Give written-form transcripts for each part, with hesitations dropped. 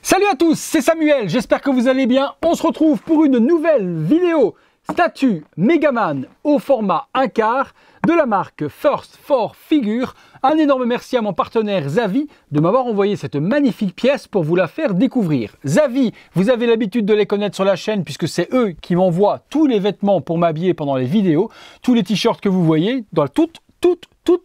Salut à tous, c'est Samuel, j'espère que vous allez bien. On se retrouve pour une nouvelle vidéo statue Megaman au format 1/4 de la marque First for Figure. Un énorme merci à mon partenaire Xavi de m'avoir envoyé cette magnifique pièce pour vous la faire découvrir. Xavi, vous avez l'habitude de les connaître sur la chaîne puisque c'est eux qui m'envoient tous les vêtements pour m'habiller pendant les vidéos, tous les t-shirts que vous voyez dans toutes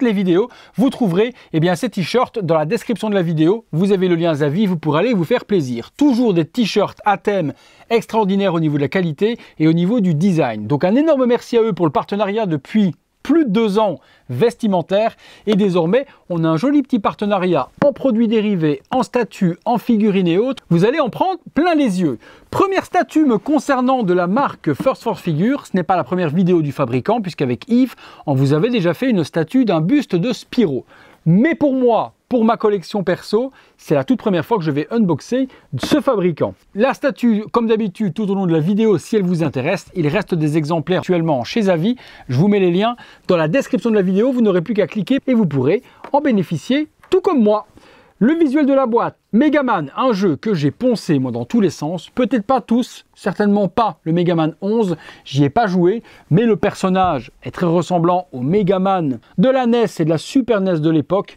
les vidéos, vous trouverez ces t-shirts dans la description de la vidéo. Vous avez le lien Xavi, vous pourrez aller vous faire plaisir. Toujours des t-shirts à thème extraordinaires au niveau de la qualité et au niveau du design. Donc un énorme merci à eux pour le partenariat depuis plus de 2 ans vestimentaire, et désormais on a un joli petit partenariat en produits dérivés, en statues, en figurines et autres. Vous allez en prendre plein les yeux. Première statue me concernant de la marque First for Figure, ce n'est pas la première vidéo du fabricant puisqu'avec Yves on vous avait déjà fait une statue d'un buste de Spyro. Mais pour moi, pour ma collection perso, c'est la toute première fois que je vais unboxer ce fabricant. La statue, comme d'habitude, tout au long de la vidéo, si elle vous intéresse, il reste des exemplaires actuellement chez Xavi. Je vous mets les liens dans la description de la vidéo, vous n'aurez plus qu'à cliquer et vous pourrez en bénéficier tout comme moi. Le visuel de la boîte, Megaman, un jeu que j'ai poncé moi dans tous les sens, peut-être pas tous, certainement pas le Megaman 11, j'y ai pas joué, mais le personnage est très ressemblant au Megaman de la NES et de la Super NES de l'époque.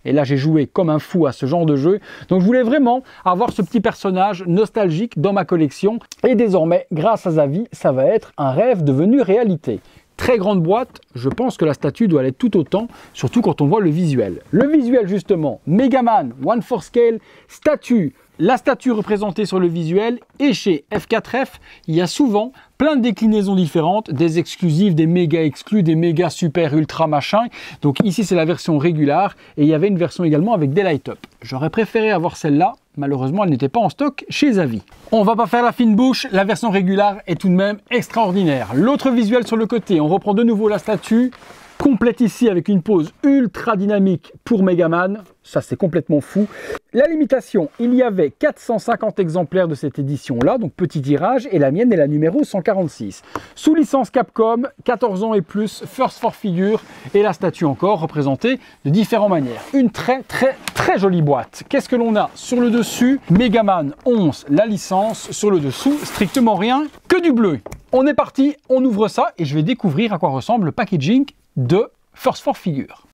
Et là, j'ai joué comme un fou à ce genre de jeu. Donc, je voulais vraiment avoir ce petit personnage nostalgique dans ma collection. Et désormais, grâce à Xavi, ça va être un rêve devenu réalité. Très grande boîte, je pense que la statue doit l'être tout autant, surtout quand on voit le visuel. Le visuel, justement, Megaman 1/4 statue. La statue représentée sur le visuel, et chez F4F, il y a souvent plein de déclinaisons différentes, des exclusives, des méga exclus, des méga super ultra machin. Donc ici c'est la version régulière, et il y avait une version également avec des light-up. J'aurais préféré avoir celle-là, malheureusement elle n'était pas en stock chez Xavi. On va pas faire la fine bouche, la version régulière est tout de même extraordinaire. L'autre visuel sur le côté, on reprend de nouveau la statue, complète ici avec une pose ultra dynamique pour Megaman, ça c'est complètement fou. La limitation, il y avait 450 exemplaires de cette édition là, donc petit tirage, et la mienne est la numéro 146. Sous licence Capcom, 14 ans et plus, First for Figure, et la statue encore représentée de différentes manières. Une très jolie boîte. Qu'est-ce que l'on a sur le dessus? Megaman 11, la licence, sur le dessous, strictement rien que du bleu. On est parti, on ouvre ça, et je vais découvrir à quoi ressemble le packaging de First for Figure.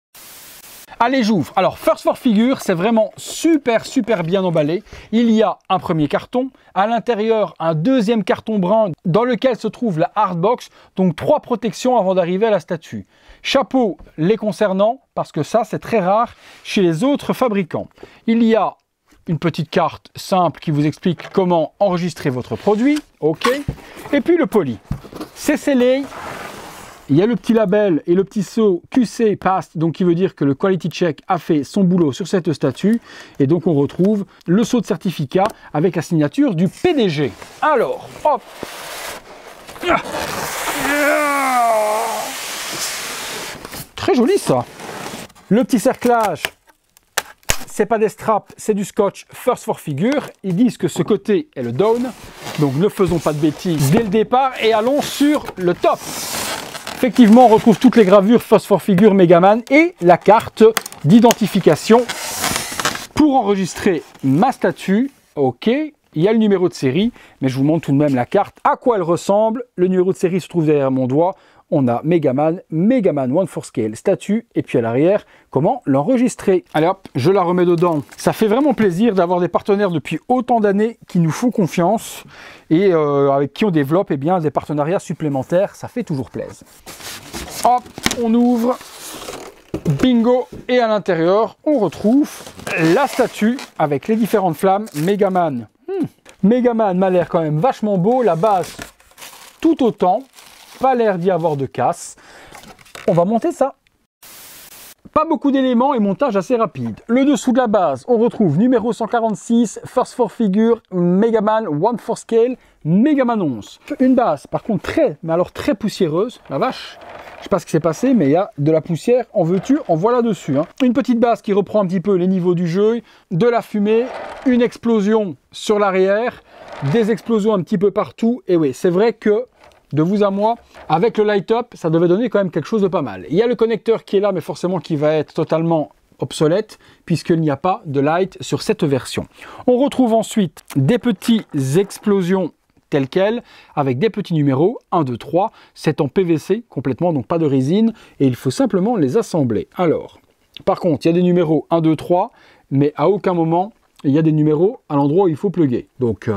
Allez, j'ouvre. Alors, First for Figure, c'est vraiment super bien emballé. Il y a un premier carton, à l'intérieur un deuxième carton brun dans lequel se trouve la hardbox, donc 3 protections avant d'arriver à la statue. Chapeau les concernant, parce que ça c'est très rare chez les autres fabricants. Il y a une petite carte simple qui vous explique comment enregistrer votre produit, ok. Et puis le poly, c'est scellé. Il y a le petit label et le petit sceau QC Passed, donc qui veut dire que le Quality Check a fait son boulot sur cette statue. Et donc on retrouve le sceau de certificat avec la signature du PDG. Alors, hop. Très joli ça. Le petit cerclage, c'est pas des straps, c'est du scotch First for Figure. Ils disent que ce côté est le down. Donc ne faisons pas de bêtises dès le départ et allons sur le top. Effectivement, on retrouve toutes les gravures First for Figure Megaman et la carte d'identification pour enregistrer ma statue. Ok, il y a le numéro de série, mais je vous montre tout de même la carte, à quoi elle ressemble. Le numéro de série se trouve derrière mon doigt. On a Megaman 1/4 statue, et puis à l'arrière, comment l'enregistrer. Allez hop, je la remets dedans. Ça fait vraiment plaisir d'avoir des partenaires depuis autant d'années qui nous font confiance et avec qui on développe des partenariats supplémentaires. Ça fait toujours plaisir. Hop, on ouvre. Bingo. Et à l'intérieur, on retrouve la statue avec les différentes flammes Megaman. Megaman m'a l'air quand même vachement beau. La base, tout autant. Pas l'air d'y avoir de casse. On va monter ça. Pas beaucoup d'éléments et montage assez rapide. Le dessous de la base, on retrouve numéro 146, First for Figure, Megaman 1/4 Megaman 11. Une base, par contre, très poussiéreuse. La vache, je sais pas ce qui s'est passé, mais il y a de la poussière, en veux-tu, en voilà dessus. Une petite base qui reprend un petit peu les niveaux du jeu, de la fumée, une explosion sur l'arrière, des explosions un petit peu partout. Et oui, c'est vrai que de vous à moi, avec le light up, ça devait donner quand même quelque chose de pas mal. Il y a le connecteur qui est là, mais forcément qui va être totalement obsolète puisqu'il n'y a pas de light sur cette version. On retrouve ensuite des petites explosions telles quelles, avec des petits numéros, 1, 2, 3, c'est en PVC complètement, donc pas de résine, et il faut simplement les assembler. Alors, par contre, il y a des numéros 1, 2, 3, mais à aucun moment, il y a des numéros à l'endroit où il faut plugger. Donc,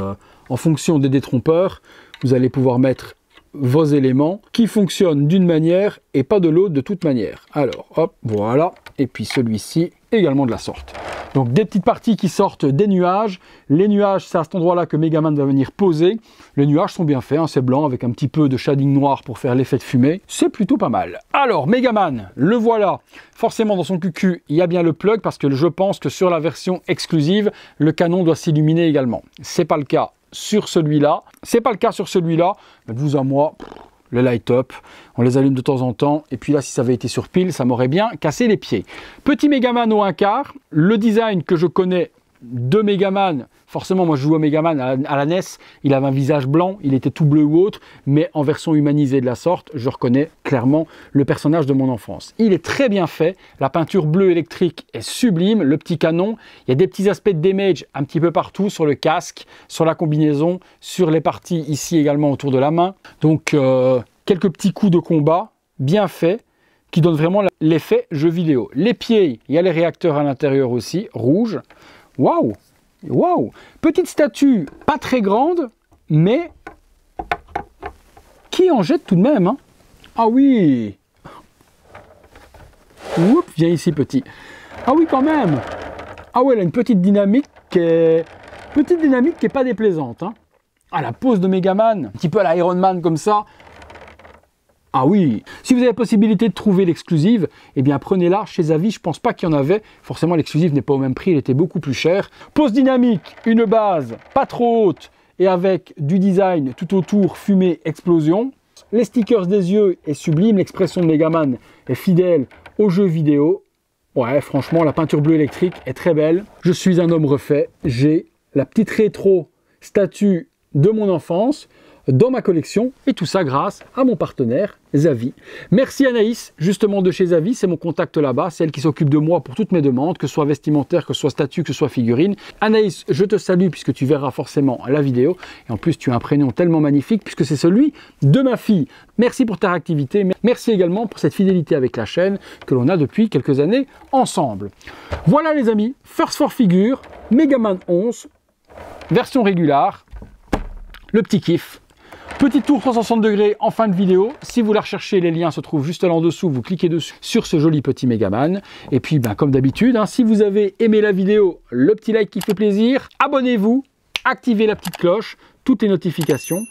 en fonction des détrompeurs, vous allez pouvoir mettre vos éléments qui fonctionnent d'une manière et pas de l'autre de toute manière. Alors, hop, voilà, et puis celui-ci également de la sorte. Donc des petites parties qui sortent des nuages. Les nuages, c'est à cet endroit-là que Megaman va venir poser. Les nuages sont bien faits, hein, c'est blanc avec un petit peu de shading noir pour faire l'effet de fumée. C'est plutôt pas mal. Alors Megaman, le voilà. Forcément dans son QQ, il y a bien le plug parce que je pense que sur la version exclusive, le canon doit s'illuminer également. C'est pas le cas sur celui-là. C'est pas le cas sur celui-là. Mais vous à moi, le light up, on les allume de temps en temps, et puis là si ça avait été sur pile, ça m'aurait bien cassé les pieds. Petit Megaman au 1/4, le design que je connais de Megaman, forcément moi je joue à Megaman à la NES, il avait un visage blanc, il était tout bleu ou autre, mais en version humanisée de la sorte, je reconnais clairement le personnage de mon enfance. Il est très bien fait, la peinture bleue électrique est sublime, le petit canon, il y a des petits aspects de damage un petit peu partout, sur le casque, sur la combinaison, sur les parties ici également autour de la main, donc quelques petits coups de combat bien faits, qui donnent vraiment l'effet jeu vidéo. Les pieds, il y a les réacteurs à l'intérieur aussi, rouges. Waouh! Waouh! Petite statue, pas très grande, mais qui en jette tout de même. Hein. Ah oui! Oups, viens ici petit. Ah oui quand même! Ah ouais, elle a une petite dynamique qui est pas déplaisante. Hein. Ah, la pose de Megaman, un petit peu à la Iron Man comme ça. Ah oui, si vous avez la possibilité de trouver l'exclusive, eh bien prenez-la chez Zavi, je pense pas qu'il y en avait. Forcément l'exclusive n'est pas au même prix, elle était beaucoup plus chère. Pose dynamique, une base pas trop haute et avec du design tout autour, fumée, explosion. Les stickers des yeux est sublime, l'expression de Megaman est fidèle au jeu vidéo. Ouais, franchement, la peinture bleue électrique est très belle. Je suis un homme refait, j'ai la petite rétro statue de mon enfance dans ma collection, et tout ça grâce à mon partenaire Zavi. Merci Anaïs, justement de chez Zavi, c'est mon contact là-bas, c'est elle qui s'occupe de moi pour toutes mes demandes, que ce soit vestimentaire, que ce soit statue, que ce soit figurine. Anaïs, je te salue puisque tu verras forcément la vidéo, et en plus tu as un prénom tellement magnifique puisque c'est celui de ma fille. Merci pour ta réactivité, merci également pour cette fidélité avec la chaîne que l'on a depuis quelques années ensemble. Voilà les amis, First 4 Figure, Megaman 11, version régulière, le petit kiff. Petit tour 360 degrés en fin de vidéo. Si vous la recherchez, les liens se trouvent juste là en dessous. Vous cliquez dessus sur ce joli petit Megaman. Et puis, comme d'habitude, hein, si vous avez aimé la vidéo, le petit like qui fait plaisir. Abonnez-vous, activez la petite cloche, toutes les notifications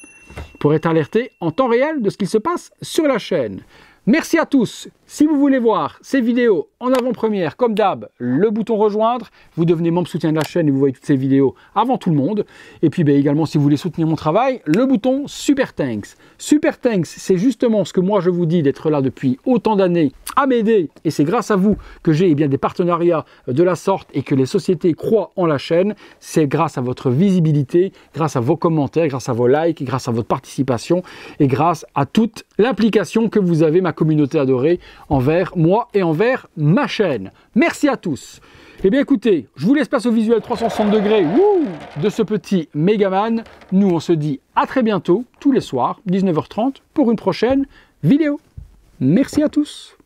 pour être alerté en temps réel de ce qu'il se passe sur la chaîne. Merci à tous. Si vous voulez voir ces vidéos en avant-première, comme d'hab, le bouton rejoindre, vous devenez membre soutien de la chaîne et vous voyez toutes ces vidéos avant tout le monde. Et puis également, si vous voulez soutenir mon travail, le bouton Super Thanks. Super Thanks, c'est justement ce que moi je vous dis d'être là depuis autant d'années à m'aider. Et c'est grâce à vous que j'ai des partenariats de la sorte et que les sociétés croient en la chaîne. C'est grâce à votre visibilité, grâce à vos commentaires, grâce à vos likes, grâce à votre participation et grâce à toute l'implication que vous avez, ma communauté adorée, envers moi et envers ma chaîne. Merci à tous. Eh bien écoutez, je vous laisse place au visuel 360 degrés de ce petit Megaman. Nous on se dit à très bientôt, tous les soirs, 19h30, pour une prochaine vidéo. Merci à tous.